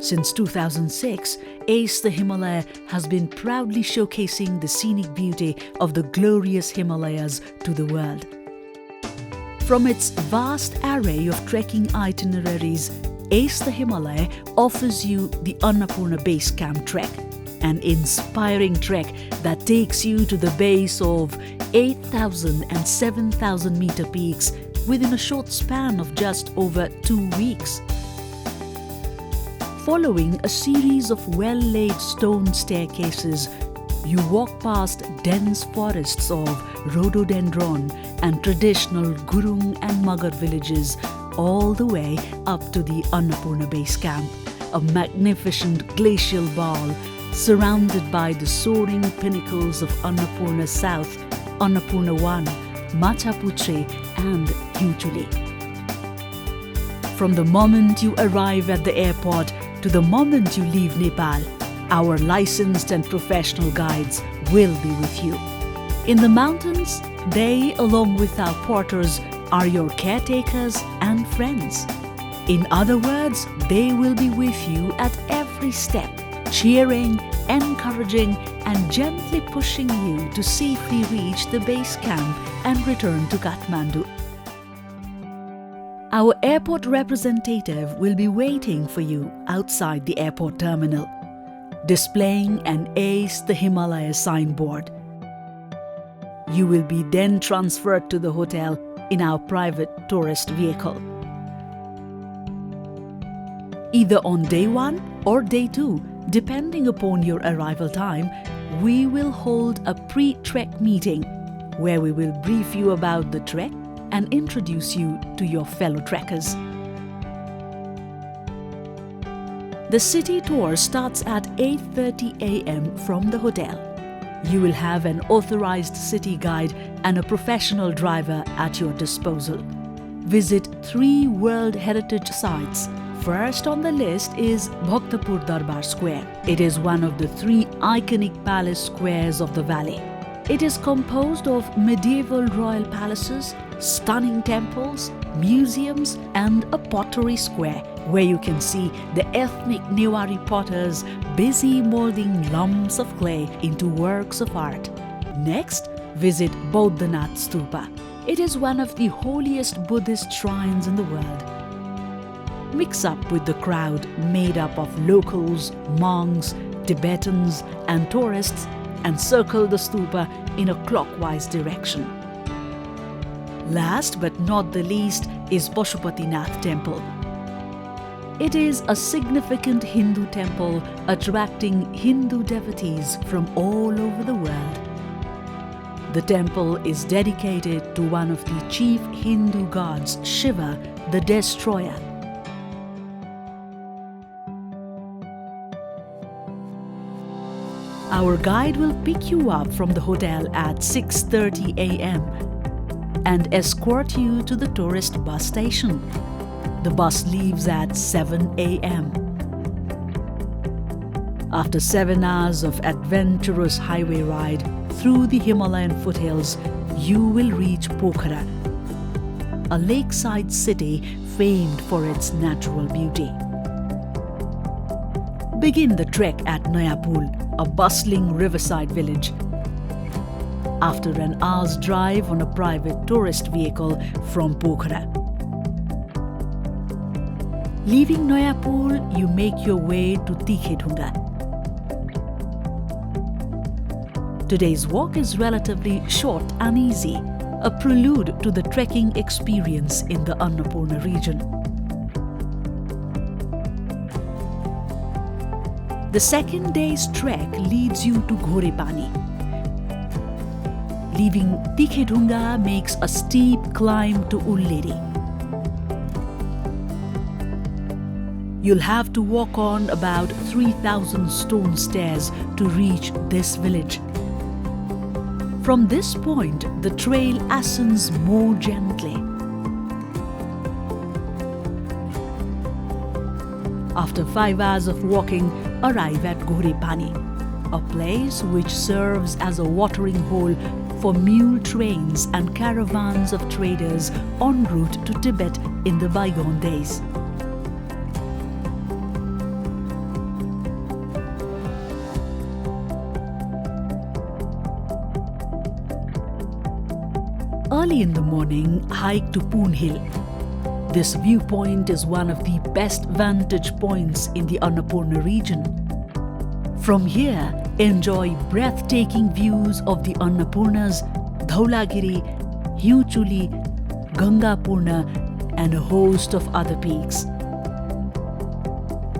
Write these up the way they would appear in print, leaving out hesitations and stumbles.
Since 2006, Ace the Himalaya has been proudly showcasing the scenic beauty of the glorious Himalayas to the world. From its vast array of trekking itineraries, Ace the Himalaya offers you the Annapurna Base Camp Trek, an inspiring trek that takes you to the base of 8,000 and 7,000 meter peaks within a short span of just over 2 weeks. Following a series of well-laid stone staircases, you walk past dense forests of rhododendron and traditional Gurung and Magar villages all the way up to the Annapurna Base Camp, a magnificent glacial ball surrounded by the soaring pinnacles of Annapurna South, Annapurna 1, Machapuchare and Hiunchuli. From the moment you arrive at the airport to the moment you leave Nepal, our licensed and professional guides will be with you. In the mountains, they, along with our porters, are your caretakers and friends. In other words, they will be with you at every step, cheering, encouraging, and gently pushing you to safely reach the base camp and return to Kathmandu. Our airport representative will be waiting for you outside the airport terminal, displaying an Ace the Himalaya signboard. You will be then transferred to the hotel in our private tourist vehicle. Either on day 1 or day 2, depending upon your arrival time, we will hold a pre-trek meeting where we will brief you about the trek and introduce you to your fellow trekkers. The city tour starts at 8:30 a.m. from the hotel. You will have an authorized city guide and a professional driver at your disposal. Visit 3 World Heritage Sites. First on the list is Bhaktapur Darbar Square. It is one of the 3 iconic palace squares of the valley. It is composed of medieval royal palaces, stunning temples, museums and a pottery square where you can see the ethnic Newari potters busy molding lumps of clay into works of art. Next, visit Bodhanath Stupa. It is one of the holiest Buddhist shrines in the world. Mix up with the crowd made up of locals, monks, Tibetans and tourists and circle the stupa in a clockwise direction. Last but not the least is Pashupatinath Temple. It is a significant Hindu temple attracting Hindu devotees from all over the world. The temple is dedicated to one of the chief Hindu gods, Shiva, the Destroyer. Our guide will pick you up from the hotel at 6:30 a.m. and escort you to the tourist bus station. The bus leaves at 7 a.m. After 7 hours of adventurous highway ride through the Himalayan foothills, you will reach Pokhara, a lakeside city famed for its natural beauty. Begin the trek at Nayapul, a bustling riverside village. After an hour's drive on a private tourist vehicle from Pokhara. Leaving Nayapul, you make your way to Tikhedhunga. Today's walk is relatively short and easy, a prelude to the trekking experience in the Annapurna region. The second day's trek leads you to Ghorepani. Leaving Tikhedhunga makes a steep climb to Ulleri. You'll have to walk on about 3,000 stone stairs to reach this village. From this point, the trail ascends more gently. After 5 hours of walking, arrive at Ghorepani, a place which serves as a watering hole for mule trains and caravans of traders en route to Tibet in the bygone days. Early in the morning, hike to Poon Hill. This viewpoint is one of the best vantage points in the Annapurna region. From here, enjoy breathtaking views of the Annapurnas, Dhaulagiri, Hiunchuli, Gangapurna, and a host of other peaks.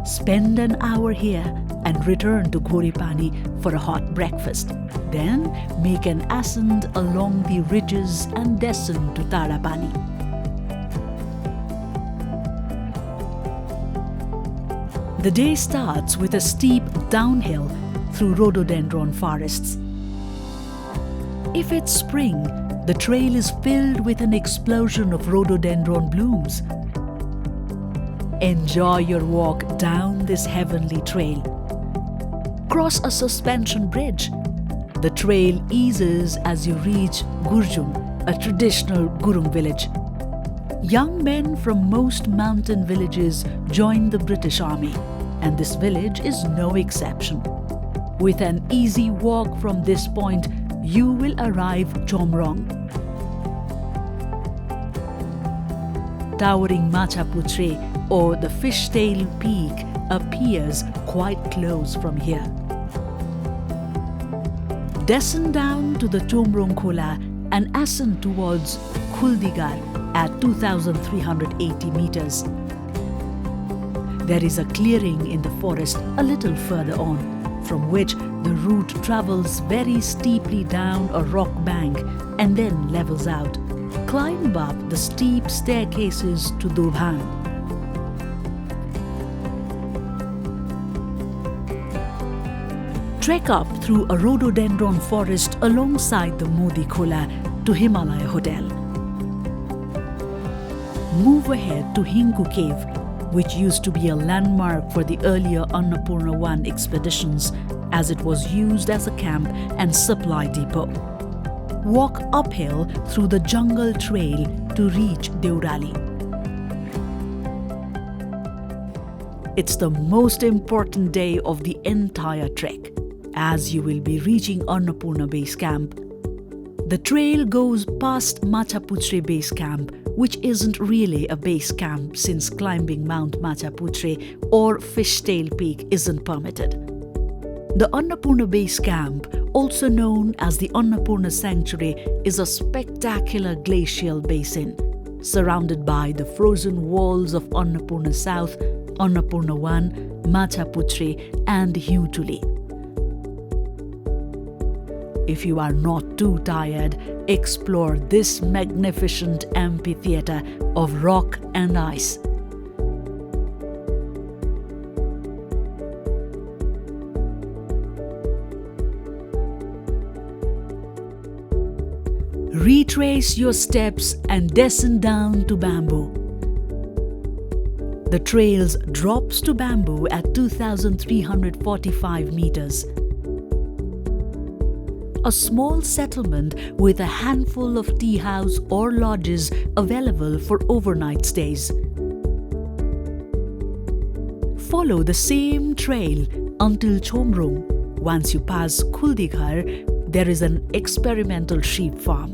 Spend an hour here and return to Ghorepani for a hot breakfast. Then make an ascent along the ridges and descend to Tadapani. The day starts with a steep downhill through rhododendron forests. If it's spring, the trail is filled with an explosion of rhododendron blooms. Enjoy your walk down this heavenly trail. Cross a suspension bridge. The trail eases as you reach Gurjung, a traditional Gurung village. Young men from most mountain villages join the British Army, and this village is no exception. With an easy walk from this point, you will arrive Chhomrong. Towering Machapuchare, or the fishtail peak, appears quite close from here. Descend down to the Chhomrong Khola and ascend towards Khuldigar at 2,380 meters. There is a clearing in the forest a little further on, from which the route travels very steeply down a rock bank and then levels out. Climb up the steep staircases to Dobhan. Trek up through a rhododendron forest alongside the Modi Khola to Himalaya Hotel. Move ahead to Hinku Cave, which used to be a landmark for the earlier Annapurna 1 expeditions, as it was used as a camp and supply depot. Walk uphill through the jungle trail to reach Deurali. It's the most important day of the entire trek, as you will be reaching Annapurna Base Camp. The trail goes past Machapuchare Base Camp, which isn't really a base camp since climbing Mount Machapuchare or Fishtail Peak isn't permitted. The Annapurna Base Camp, also known as the Annapurna Sanctuary, is a spectacular glacial basin, surrounded by the frozen walls of Annapurna South, Annapurna 1, Machapuchare and Hiunchuli. If you are not too tired, explore this magnificent amphitheater of rock and ice. Retrace your steps and descend down to Bamboo. The trails drops to Bamboo at 2,345 meters. A small settlement with a handful of tea house or lodges available for overnight stays. Follow the same trail until Chhomrong. Once you pass Khuldigar, there is an experimental sheep farm.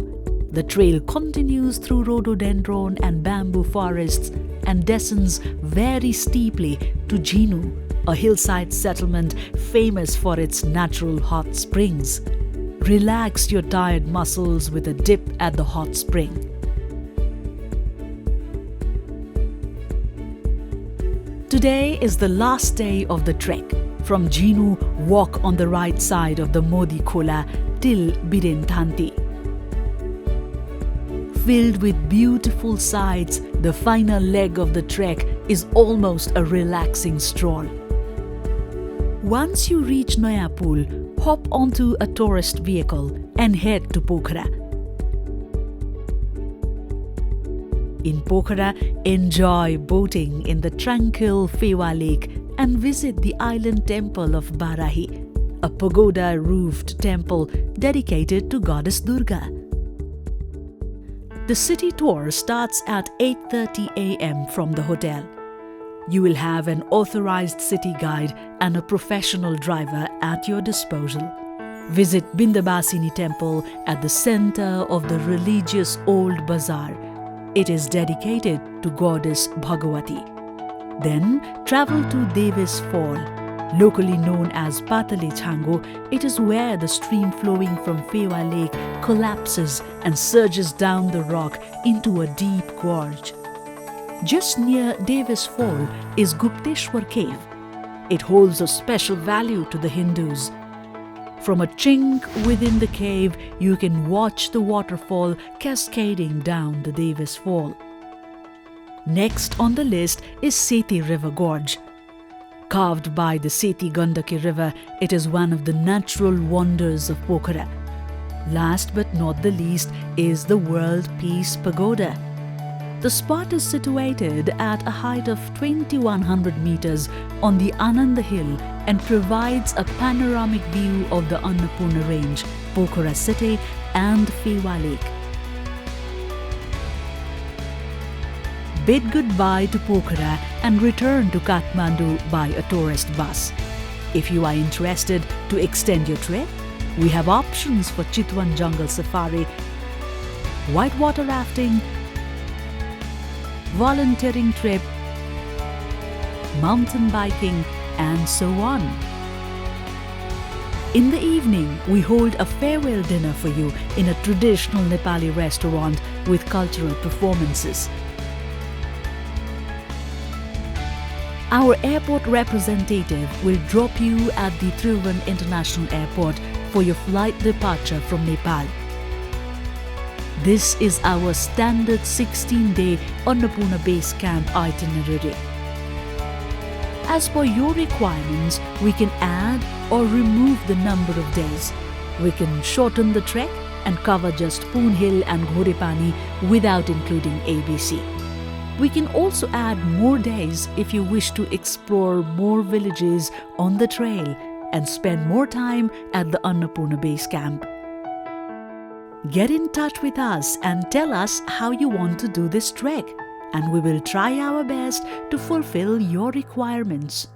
The trail continues through rhododendron and bamboo forests and descends very steeply to Jhinu, a hillside settlement famous for its natural hot springs. Relax your tired muscles with a dip at the hot spring. Today is the last day of the trek. From Jhinu, walk on the right side of the Modi Khola till Birenthanti. Filled with beautiful sights, the final leg of the trek is almost a relaxing stroll. Once you reach Nayapul, hop onto a tourist vehicle and head to Pokhara. In Pokhara, enjoy boating in the tranquil Fewa Lake and visit the island temple of Barahi, a pagoda-roofed temple dedicated to goddess Durga. The city tour starts at 8:30 a.m. from the hotel. You will have an authorized city guide and a professional driver at your disposal. Visit Bindabasini temple at the center of the religious old bazaar. It is dedicated to goddess Bhagavati. Then travel to Devis Fall. Locally known as Patale Chango, it is where the stream flowing from Fewa Lake collapses and surges down the rock into a deep gorge. Just near Devis Fall is Gupteshwar Cave. It holds a special value to the Hindus. From a chink within the cave, you can watch the waterfall cascading down the Devis Fall. Next on the list is Seti River Gorge. Carved by the Seti Gandaki River, it is one of the natural wonders of Pokhara. Last but not the least is the World Peace Pagoda. The spot is situated at a height of 2100 meters on the Ananda Hill and provides a panoramic view of the Annapurna Range, Pokhara city and Fewa Lake. Bid goodbye to Pokhara and return to Kathmandu by a tourist bus. If you are interested to extend your trip, we have options for Chitwan Jungle Safari, whitewater rafting, volunteering trip, mountain biking, and so on. In the evening, we hold a farewell dinner for you in a traditional Nepali restaurant with cultural performances. Our airport representative will drop you at the Tribhuvan International Airport for your flight departure from Nepal. This is our standard 16-day Annapurna Base Camp itinerary. As per your requirements, we can add or remove the number of days. We can shorten the trek and cover just Poon Hill and Ghorepani without including ABC. We can also add more days if you wish to explore more villages on the trail and spend more time at the Annapurna Base Camp. Get in touch with us and tell us how you want to do this trek, and we will try our best to fulfill your requirements.